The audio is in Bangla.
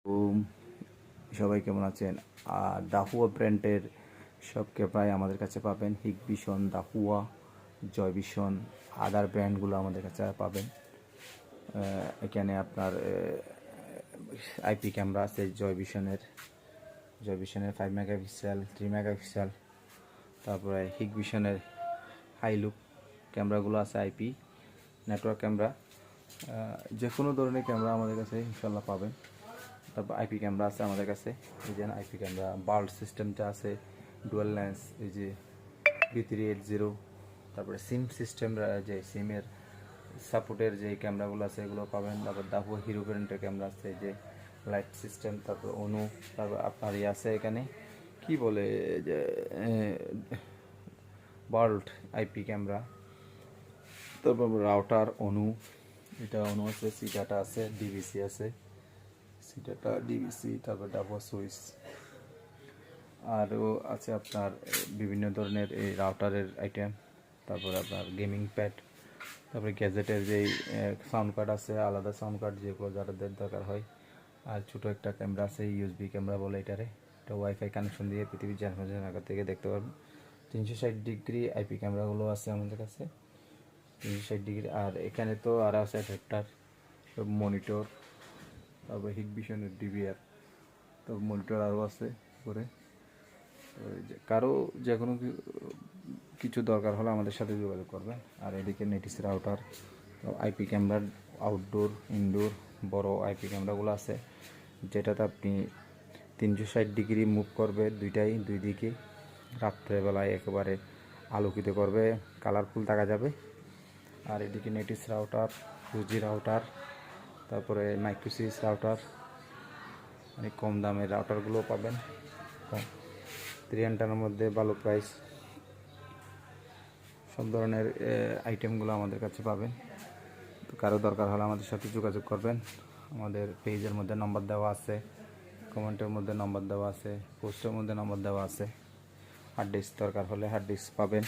তো সবাই কেমন আছেন? দাহুয়া ব্র্যান্ডের সব ক্যামেরাই আমাদের কাছে পাবেন। হিকভিশন, দাহুয়া, জয়ভিশন, আদার ব্র্যান্ডগুলো আমাদের কাছে পাবেন। এখানে আপনার আইপি ক্যামেরা আছে জয়ভিশনের 5 মেগাপিক্সেল, 3 মেগাপিক্সেল, তারপরে হিকভিশনের হাই লুক ক্যামেরাগুলো আছে। আইপি নেটওয়ার্ক ক্যামেরা, যে কোনো ধরনের ক্যামেরা আমাদের কাছে ইনশাল্লাহ পাবেন। তারপর আইপি ক্যামেরা আছে আমাদের কাছে। এই যে আইপি ক্যামেরা বাল্ব সিস্টেমটা আছে, ডুয়াল লেন্স, এই যে V380। তারপরে সিম সিস্টেম, যে সিমের সাপোর্টের যে ক্যামেরাগুলো আছে এগুলো পাবেন। তারপর দাহুয়া হিরো ব্র্যান্ডের ক্যামেরা আছে, যে লাইট সিস্টেম। তারপর অনু, তারপর আপনার ইয়ে আছে এখানে কি বলে যে বাল্ট আইপি ক্যামেরা। তারপর রাউটার অনু, এটা অনু আছে, সিডাটা আছে, ডিভিসি আছে, সিডাটা ডিভিসি। তারপর ডাবল সুইচ আরও আছে আপনার বিভিন্ন ধরনের এই রাউটারের আইটেম। তারপর আপনার গেমিং প্যাড, তারপরে গ্যাজেটের যেই সাউন্ড কার্ড আছে, আলাদা সাউন্ড কার্ড যেগুলো যাদের দরকার হয়। আর ছোটো একটা ক্যামেরা আছে, ইউএসবি ক্যামেরা বলে এটারে। এটা ওয়াইফাই কানেকশন দিয়ে পৃথিবীর জায়গা থেকে দেখতে পারবেন। 360 ডিগ্রি আইপি ক্যামেরাগুলো আছে আমাদের কাছে, 360 ডিগ্রি। আর এখানে তো আরও আছে অ্যাডাপ্টার, মনিটর, তারপর হিকভিশনের ডিভিআর, তারপর মনিটর আরও আছে করে। কারো যে কোনো কিছু দরকার হলে আমাদের সাথে যোগাযোগ করবেন। আর এদিকে নেটিস রাউটার, আইপি ক্যামেরার আউটডোর, ইনডোর বড় আইপি ক্যামেরাগুলো আছে, যেটাতে আপনি 360 ডিগ্রি মুভ করবে, দুই দিকে। রাত্রেবেলায় একেবারে আলোকিত করবে, কালারফুল দেখা যাবে। আর এদিকে নেটিস রাউটার, 2G রাউটার, তারপরে মাইক্রোসিস রাউটার, অনেক কম দামের রাউটারগুলো পাবেন, 300 মধ্যে ভালো প্রাইস। সব ধরনের আইটেমগুলো আমাদের কাছে পাবেন। তো কারো দরকার হলে আমাদের সাথে যোগাযোগ করবেন। আমাদের পেজের মধ্যে নম্বর দেওয়া আছে, কমেন্টের মধ্যে নম্বর দেওয়া আছে, পোস্টের মধ্যে নম্বর দেওয়া আছে। হার্ড ডিস্ক দরকার হলে হার্ড ডিস্ক পাবেন।